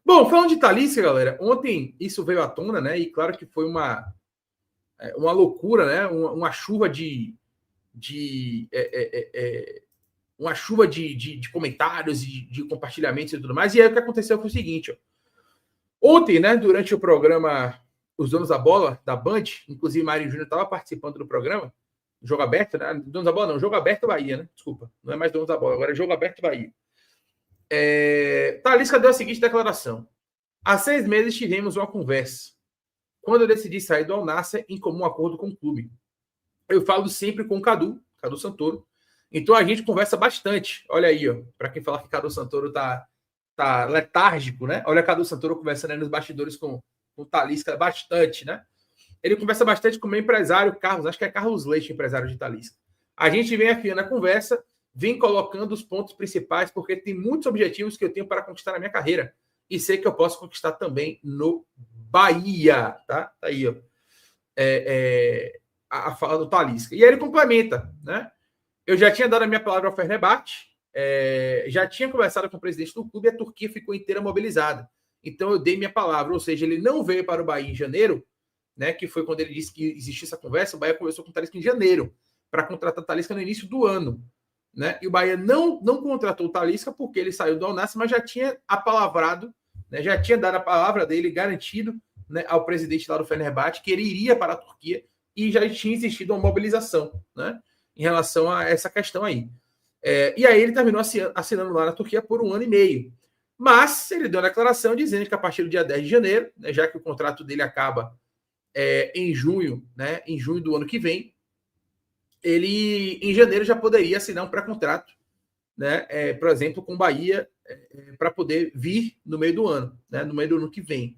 Bom, falando de Talisca, galera, ontem isso veio à tona, né? E claro que foi uma loucura, né? Uma chuva uma chuva de comentários e de compartilhamentos e tudo mais. E aí o que aconteceu foi o seguinte, ó. Ontem, né, durante o programa Os Donos da Bola, da Band, inclusive Mário Júnior estava participando do programa, Jogo Aberto, né? Donos da Bola não, Jogo Aberto Bahia, né? Desculpa, não é mais Donos da Bola, agora é Jogo Aberto Bahia. Talisca deu a seguinte declaração: há 6 meses tivemos uma conversa, quando eu decidi sair do Al Nassr em comum acordo com o clube. Eu falo sempre com o Cadu Santoro, então a gente conversa bastante. Olha aí, ó, para quem falar que Cadu Santoro tá letárgico, né? Olha Cadu Santoro conversando aí nos bastidores com o Talisca bastante, né? Ele conversa bastante com o meu empresário, Carlos, acho que é Carlos Leite, empresário de Talisca. A gente vem afiando a conversa, vem colocando os pontos principais, porque tem muitos objetivos que eu tenho para conquistar na minha carreira. E sei que eu posso conquistar também no Bahia, tá? Tá aí, ó. A fala do Talisca. E aí ele complementa, né? Eu já tinha dado a minha palavra ao Fenerbahçe, já tinha conversado com o presidente do clube e a Turquia ficou inteira mobilizada. Então eu dei minha palavra, ou seja, ele não veio para o Bahia em janeiro, né, que foi quando ele disse que existia essa conversa. O Bahia conversou com o Talisca em janeiro para contratar o Talisca no início do ano, né? E o Bahia não contratou o Talisca porque ele saiu do Al Nassr, mas já tinha apalavrado, né, já tinha dado a palavra dele, garantido, né, ao presidente lá do Fenerbahçe que ele iria para a Turquia e já tinha existido uma mobilização, né, em relação a essa questão aí. E aí ele terminou assinando lá na Turquia por 1 ano e meio. Mas ele deu uma declaração dizendo que a partir do dia 10 de janeiro, né, já que o contrato dele acaba em junho, né, em junho do ano que vem, ele em janeiro já poderia assinar um pré-contrato, né, por exemplo, com o Bahia, para poder vir no meio do ano, né, no meio do ano que vem.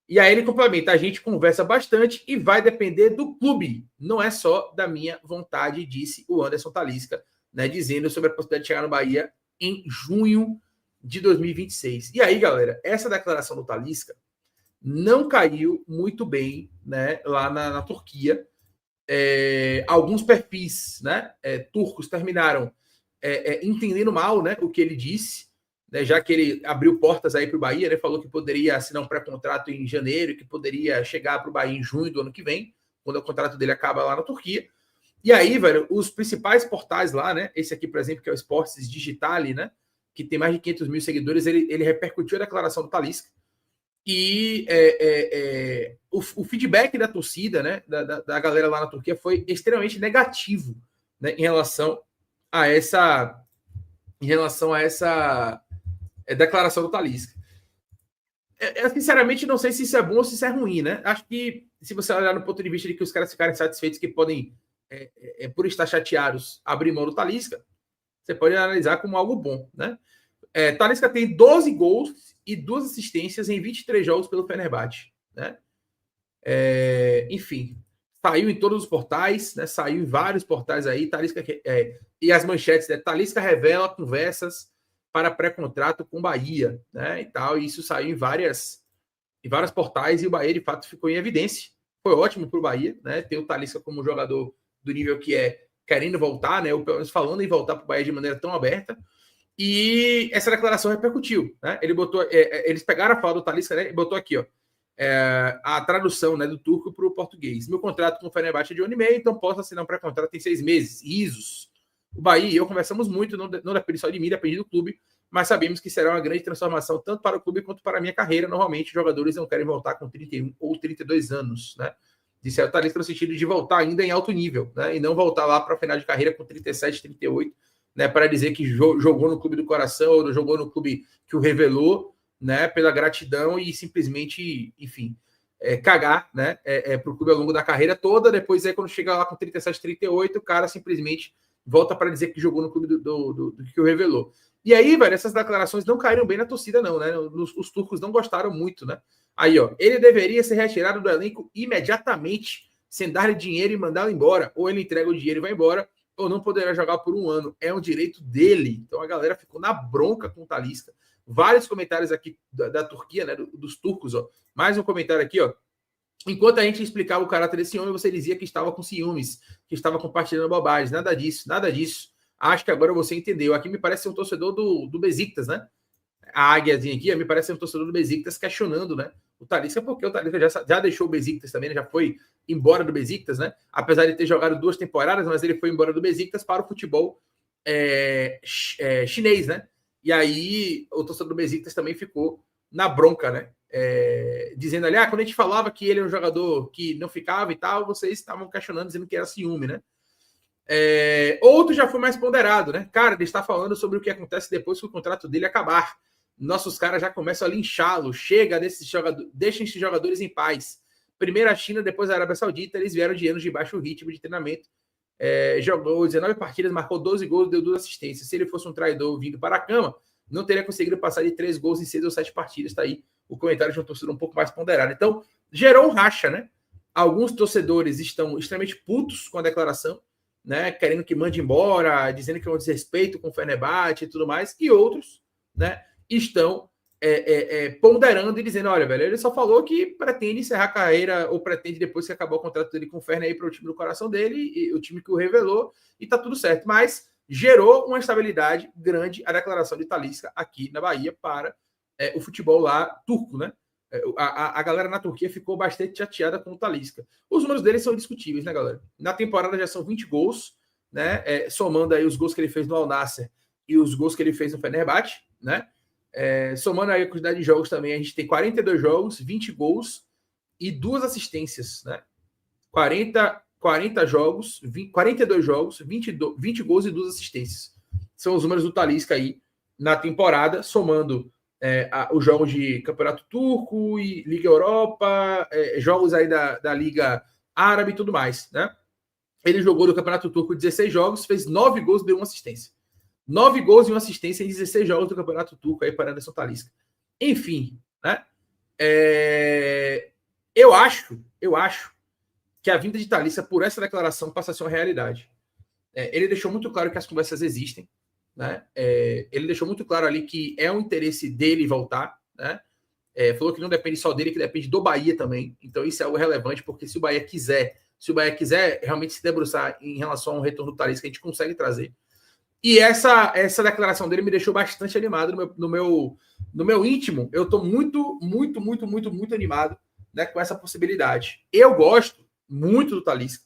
E aí ele complementa: a gente conversa bastante e vai depender do clube, não é só da minha vontade, disse o Anderson Talisca, né, dizendo sobre a possibilidade de chegar no Bahia em junho de 2026. E aí, galera, essa declaração do Talisca não caiu muito bem, né, lá na Turquia. Alguns perfis, né, turcos terminaram entendendo mal, né, o que ele disse, né, já que ele abriu portas aí para o Bahia, né, falou que poderia assinar um pré-contrato em janeiro e que poderia chegar para o Bahia em junho do ano que vem, quando o contrato dele acaba lá na Turquia. E aí, velho, os principais portais lá, né, esse aqui, por exemplo, que é o Esportes Digitali, né, que tem mais de 500 mil seguidores, ele repercutiu a declaração do Talisca. E o feedback da torcida, né, da galera lá na Turquia foi extremamente negativo, né, em relação a essa declaração do Talisca. Eu sinceramente não sei se isso é bom ou se isso é ruim, né? Acho que se você olhar no ponto de vista de que os caras ficarem satisfeitos que podem, por estar chateados, abrir mão do Talisca, você pode analisar como algo bom, né? Talisca tem 12 gols e 2 assistências em 23 jogos pelo Fenerbahçe, né? Enfim, saiu em todos os portais, né? Saiu em vários portais aí. Talisca, e as manchetes, né? Talisca revela conversas para pré-contrato com Bahia, né? E tal. E isso saiu em vários portais e o Bahia de fato ficou em evidência. Foi ótimo para o Bahia, né? Ter o Talisca como jogador do nível que querendo voltar, né? Ou pelo menos falando em voltar para o Bahia de maneira tão aberta. E essa declaração repercutiu, né? Ele botou, eles pegaram a fala do Talisca, né? E botou aqui, ó, a tradução, né, do turco para o português. Meu contrato com o Fenerbahçe é de 1 ano e meio, então posso assinar um pré-contrato em 6 meses. Risos. O Bahia e eu conversamos muito, não depende só de mim, depende do clube, mas sabemos que será uma grande transformação tanto para o clube quanto para a minha carreira. Normalmente, os jogadores não querem voltar com 31 ou 32 anos, né? Disse o Talisca no sentido de voltar ainda em alto nível, né? E não voltar lá para o final de carreira com 37, 38, né, para dizer que jogou no clube do coração ou jogou no clube que o revelou, né, pela gratidão e simplesmente, enfim, cagar, né, para o clube ao longo da carreira toda. Depois, quando chega lá com 37, 38, o cara simplesmente volta para dizer que jogou no clube do que o revelou. E aí, velho, essas declarações não caíram bem na torcida, não, né? Os turcos não gostaram muito, né? Aí, ó, ele deveria ser retirado do elenco imediatamente, sem dar-lhe dinheiro e mandá-lo embora. Ou ele entrega o dinheiro e vai embora, ou não poderá jogar por 1 ano. É um direito dele. Então a galera ficou na bronca com o Talisca. Vários comentários aqui da Turquia, né, dos turcos, ó. Mais um comentário aqui, ó. Enquanto a gente explicava o caráter desse homem, você dizia que estava com ciúmes, que estava compartilhando bobagens. Nada disso, nada disso. Acho que agora você entendeu. Aqui me parece ser um torcedor do Besiktas, né? a águiazinha aqui, me parece um torcedor do Besiktas questionando, né? O Talisca, porque o Talisca já deixou o Besiktas também, né? Já foi embora do Besiktas, né? Apesar de ter jogado 2 temporadas, mas ele foi embora do Besiktas para o futebol chinês, né? E aí o torcedor do Besiktas também ficou na bronca, né? Dizendo ali, quando a gente falava que ele é um jogador que não ficava e tal, vocês estavam questionando, dizendo que era ciúme, né? Outro já foi mais ponderado, né? Cara, ele está falando sobre o que acontece depois que o contrato dele acabar. Nossos caras já começam a linchá-lo. Chega desses jogadores, deixem esses jogadores em paz. Primeiro a China, depois a Arábia Saudita. Eles vieram de anos de baixo ritmo de treinamento. Jogou 19 partidas, marcou 12 gols, deu 2 assistências. Se ele fosse um traidor vindo para a cama, não teria conseguido passar de 3 gols em 6 ou 7 partidas. Está aí o comentário de um torcedor um pouco mais ponderado. Então, gerou um racha, né? Alguns torcedores estão extremamente putos com a declaração, né? Querendo que mande embora, dizendo que é um desrespeito com o Fenerbahçe e tudo mais. E outros, né, estão ponderando e dizendo, olha, velho, ele só falou que pretende encerrar a carreira ou pretende, depois que acabar o contrato dele com o Fener, ir para o time do coração dele, e o time que o revelou, e tá tudo certo. Mas gerou uma estabilidade grande a declaração de Talisca aqui na Bahia para o futebol lá turco, né? A galera na Turquia ficou bastante chateada com o Talisca. Os números dele são indiscutíveis, né, galera? Na temporada já são 20 gols, né? Somando aí os gols que ele fez no Al Nassr e os gols que ele fez no Fenerbahçe, né? Somando aí a quantidade de jogos também, a gente tem 42 jogos, 20 gols e 2 assistências, né? 40 jogos, 42 jogos, 20 gols e 2 assistências. São os números do Talisca aí na temporada, somando os jogos de Campeonato Turco e Liga Europa, jogos aí da Liga Árabe e tudo mais, né? Ele jogou no Campeonato Turco 16 jogos, fez 9 gols e deu 1 assistência. 9 gols e 1 assistência em 16 jogos do Campeonato Turco aí para Anderson Talisca. Enfim, né? Eu acho que a vinda de Talisca por essa declaração passa a ser uma realidade. Ele deixou muito claro que as conversas existem, né? Ele deixou muito claro ali que é um interesse dele voltar, né? Falou que não depende só dele, que depende do Bahia também. Então isso é algo relevante, porque se o Bahia quiser realmente se debruçar em relação ao retorno do Talisca, a gente consegue trazer. E essa declaração dele me deixou bastante animado no meu íntimo. Eu estou muito animado, né, com essa possibilidade. Eu gosto muito do Talisca,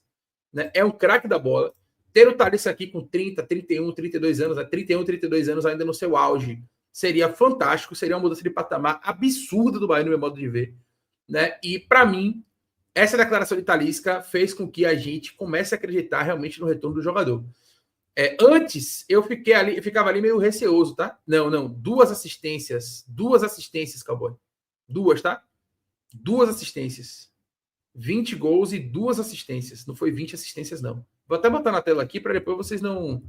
né? É um craque da bola. Ter o Talisca aqui com 30, 31, 32 anos, 31, 32 anos ainda no seu auge, seria fantástico, seria uma mudança de patamar absurda do Bahia no meu modo de ver, né? E para mim, essa declaração de Talisca fez com que a gente comece a acreditar realmente no retorno do jogador. Antes, eu ficava ali meio receoso, tá? Não, 2 assistências, Cowboy. 2, tá? 2 assistências. 20 gols e 2 assistências. Não foi 20 assistências, não. Vou até botar na tela aqui para depois vocês não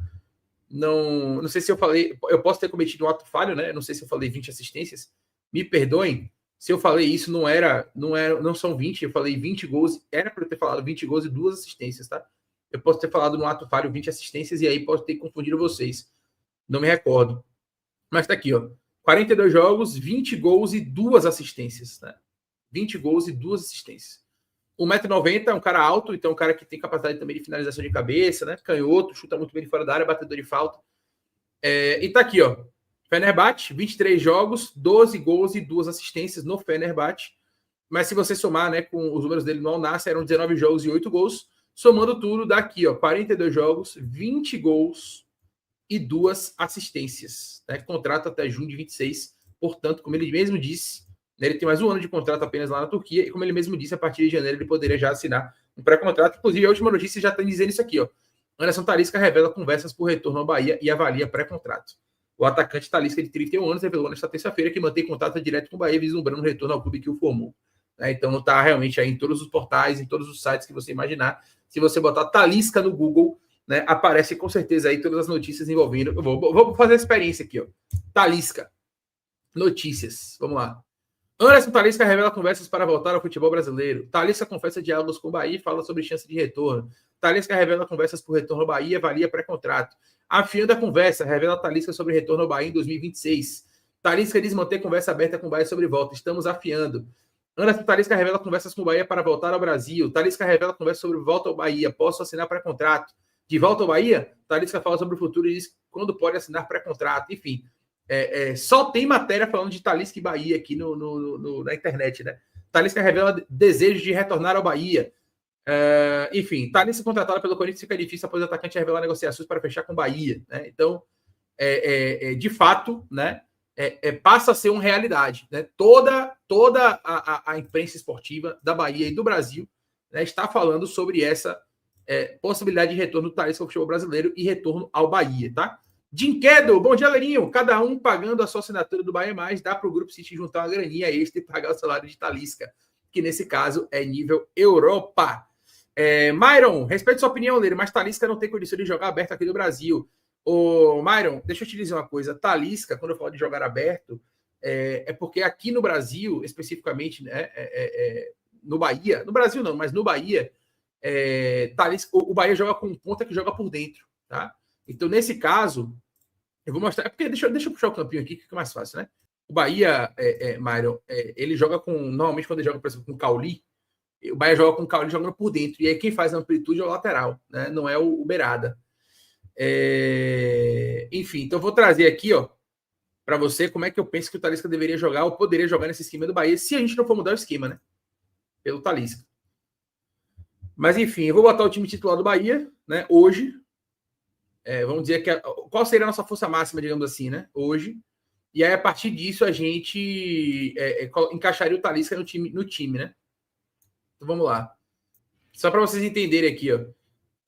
sei se eu falei, eu posso ter cometido um ato falho, né? Não sei se eu falei 20 assistências. Me perdoem se eu falei isso, não são 20, eu falei 20 gols, era para eu ter falado 20 gols e 2 assistências, tá? Eu posso ter falado no ato falho 20 assistências e aí posso ter confundido vocês. Não me recordo. Mas tá aqui, ó. 42 jogos, 20 gols e 2 assistências, né? 20 gols e 2 assistências. 1,90 m, é um cara alto, então é um cara que tem capacidade também de finalização de cabeça, né? Canhoto, chuta muito bem de fora da área, batedor de falta. E tá aqui, ó. Fenerbahçe, 23 jogos, 12 gols e 2 assistências no Fenerbahçe. Mas se você somar, né, com os números dele no Al Nassr, eram 19 jogos e 8 gols. Somando tudo, dá aqui, ó, 42 jogos, 20 gols e 2 assistências. Né? Contrato até junho de 26. Portanto, como ele mesmo disse, né, ele tem mais 1 ano de contrato apenas lá na Turquia. E como ele mesmo disse, a partir de janeiro ele poderia já assinar um pré-contrato. Inclusive, a última notícia já está dizendo isso aqui, ó. Anderson Talisca revela conversas por retorno ao Bahia e avalia pré-contrato. O atacante Talisca, de 31 anos, revelou nesta terça-feira que mantém contato direto com o Bahia, vislumbrando o retorno ao clube que o formou. Então, não está realmente aí em todos os portais, em todos os sites que você imaginar. Se você botar Talisca no Google, né, aparece com certeza aí todas as notícias envolvendo. Eu vou fazer a experiência aqui, ó. Talisca. Notícias. Vamos lá. Anderson Talisca revela conversas para voltar ao futebol brasileiro. Talisca confessa diálogos com o Bahia e fala sobre chance de retorno. Talisca revela conversas por retorno ao Bahia e avalia pré-contrato. Afiando a conversa, revela Talisca sobre retorno ao Bahia em 2026. Talisca diz manter conversa aberta com o Bahia sobre volta. Estamos afiando. Anderson Talisca revela conversas com o Bahia para voltar ao Brasil. Talisca revela conversas sobre volta ao Bahia. Posso assinar pré-contrato. De volta ao Bahia, Talisca fala sobre o futuro e diz quando pode assinar pré-contrato. Enfim, só tem matéria falando de Talisca e Bahia aqui na internet, né? Talisca revela desejo de retornar ao Bahia. Enfim, Talisca contratada pelo Corinthians, fica difícil após o atacante revelar negociações para fechar com o Bahia, né? Então, de fato, né? Passa a ser uma realidade, né? Toda a imprensa esportiva da Bahia e do Brasil, né, está falando sobre essa possibilidade de retorno do Talisca ao futebol brasileiro e retorno ao Bahia, tá? Dinquedo, bom dia, Lerinho. Cada um pagando a sua assinatura do Bahia Mais, dá para o Grupo City juntar uma graninha extra e pagar o salário de Talisca, que nesse caso é nível Europa. Myron, respeito sua opinião, Leiro, mas Talisca não tem condição de jogar aberto aqui no Brasil. Ô, Myron, deixa eu te dizer uma coisa. Talisca, quando eu falo de jogar aberto, porque aqui no Brasil, especificamente, né, no Bahia, no Brasil não, mas no Bahia, Talisca, o Bahia joga com um ponta que joga por dentro, tá? Então, nesse caso, eu vou mostrar. Porque deixa eu puxar o campinho aqui, que fica mais fácil, né? O Bahia, Myron, ele joga com. Normalmente, quando ele joga, por exemplo, com o Cauli, o Bahia joga com o Cauli jogando por dentro. E aí, quem faz a amplitude é o lateral, né? Não é o Beirada. Enfim, então eu vou trazer aqui, ó, para você como é que eu penso que o Talisca deveria jogar ou poderia jogar nesse esquema do Bahia, se a gente não for mudar o esquema, né? Pelo Talisca. Mas, enfim, eu vou botar o time titular do Bahia, né? Hoje. Vamos dizer que qual seria a nossa força máxima, digamos assim, né? Hoje. E aí, a partir disso, a gente encaixaria o Talisca no time, né? Então, vamos lá. Só para vocês entenderem aqui, ó.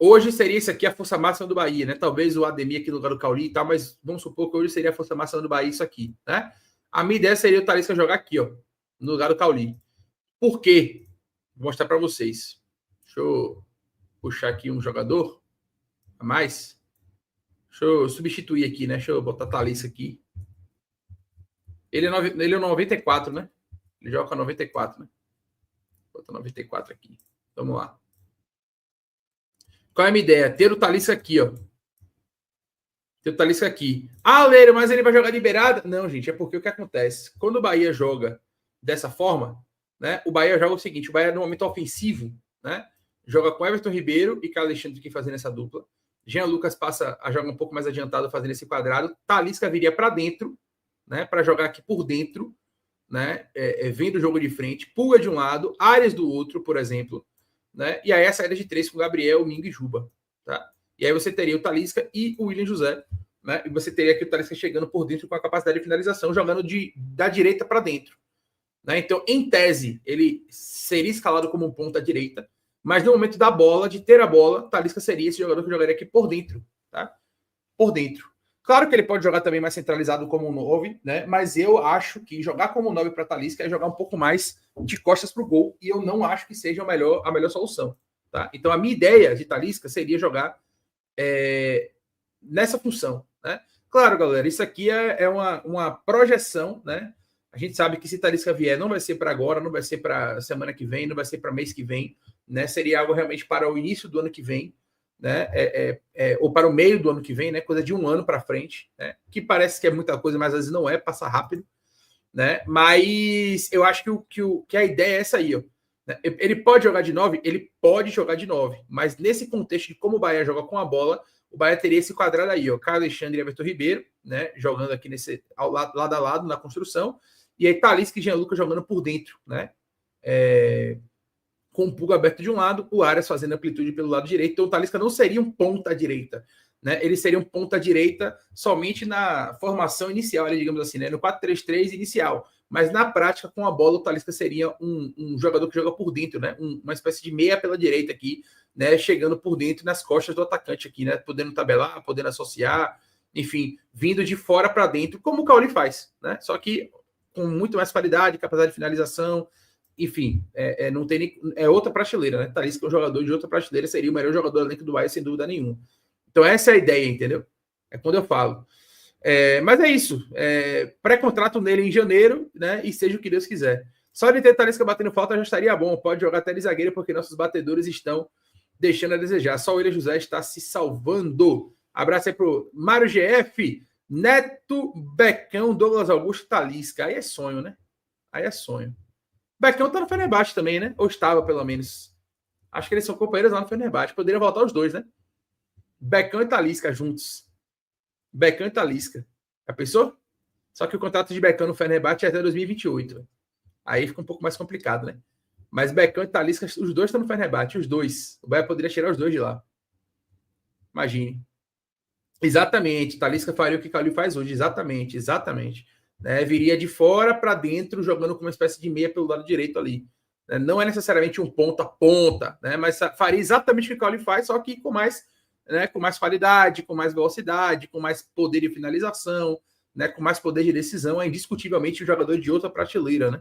Hoje seria isso aqui a força máxima do Bahia, né? Talvez o Ademir aqui no lugar do Cauli e tal, mas vamos supor que hoje seria a força máxima do Bahia isso aqui, né? A minha ideia seria o Talisca jogar aqui, ó, no lugar do Cauli. Por quê? Vou mostrar para vocês. Deixa eu puxar aqui um jogador a mais. Deixa eu substituir aqui, né? Deixa eu botar a Talisca aqui. Ele é 94, né? Ele joga com 94, né? Vou botar 94 aqui. Vamos lá. Qual é a minha ideia? Ter o Talisca aqui, ó. Ter o Talisca aqui. Ah, Leiro, mas ele vai jogar liberado? Não, gente, é porque o que acontece? Quando o Bahia joga dessa forma, né? O Bahia joga o seguinte, o Bahia no momento ofensivo, né? Joga com Everton Ribeiro e Carlos Alexandre aqui fazendo essa dupla. Jean Lucas passa a jogar um pouco mais adiantado fazendo esse quadrado. Talisca viria para dentro, né? Para jogar aqui por dentro, né? Vendo o jogo de frente. Pulga de um lado, Arias do outro, por exemplo, né? E aí a saída de três com Gabriel, Mingo e Juba, tá? E aí você teria o Talisca e o William José, né? E você teria aqui o Talisca chegando por dentro com a capacidade de finalização, jogando da direita para dentro, né? Então, em tese, ele seria escalado como um ponta direita, mas no momento da bola, de ter a bola, Talisca seria esse jogador que jogaria aqui por dentro, tá? Por dentro. Claro que ele pode jogar também mais centralizado como um 9, né? Mas eu acho que jogar como um 9 para Talisca é jogar um pouco mais de costas para o gol, e eu não acho que seja a melhor solução, tá? Então, a minha ideia de Talisca seria jogar nessa função, né? Claro, galera, isso aqui é uma projeção, né? A gente sabe que se Talisca vier, não vai ser para agora, não vai ser para semana que vem, não vai ser para mês que vem, né? Seria algo realmente para o início do ano que vem, né? Ou para o meio do ano que vem, né? Coisa de um ano para frente, né? Que parece que é muita coisa, mas às vezes não é, passa rápido, né? Mas eu acho que a ideia é essa aí, ó. Ele pode jogar de 9? Ele pode jogar de 9, mas nesse contexto de como o Bahia joga com a bola, o Bahia teria esse quadrado aí, ó, Carlos Alexandre e Everton Ribeiro, né, jogando aqui lado a lado na construção, e aí Talisca e Jean Lucas jogando por dentro, né, com o Pulga aberto de um lado, o Arias fazendo amplitude pelo lado direito, então o Talisca não seria um ponta direita, né, ele seria um ponta direita somente na formação inicial, digamos assim, né, no 4-3-3 inicial, mas na prática, com a bola, o Talisca seria um jogador que joga por dentro, né, uma espécie de meia pela direita aqui, né, chegando por dentro nas costas do atacante aqui, né, podendo tabelar, podendo associar, enfim, vindo de fora para dentro, como o Cauli faz, né, só que com muito mais qualidade, capacidade de finalização, enfim, não tem nem, outra prateleira, né, Talisca é um jogador de outra prateleira, seria o melhor jogador além do Bahia, sem dúvida nenhuma. Então essa é a ideia, entendeu? É quando eu falo. Mas é isso. Pré-contrato nele em janeiro, né? E seja o que Deus quiser. Só de ter Talisca batendo falta já estaria bom. Pode jogar até de zagueiro, porque nossos batedores estão deixando a desejar. Só o William José está se salvando. Abraço aí pro Mário GF, Neto, Becão, Douglas Augusto, Talisca. Aí é sonho, né? Aí é sonho. Becão tá no Fenerbahçe também, né? Ou estava, pelo menos. Acho que eles são companheiros lá no Fenerbahçe. Poderia voltar os dois, né? Becão e Talisca juntos. Becão e Talisca. Já pensou? Só que o contrato de Beckham no Fenerbahçe é até 2028. Aí fica um pouco mais complicado, né? Mas Beckham e Talisca, os dois estão no Fenerbahçe, os dois. O Bahia poderia tirar os dois de lá. Imagine. Exatamente. Talisca faria o que Calil faz hoje. Exatamente, exatamente. Né? Viria de fora para dentro, jogando como uma espécie de meia pelo lado direito ali. Né? Não é necessariamente um ponta-ponta, né? Mas faria exatamente o que o Calil faz, só que com mais, né? Com mais qualidade, com mais velocidade, com mais poder de finalização, né? Com mais poder de decisão. É indiscutivelmente um jogador de outra prateleira, né?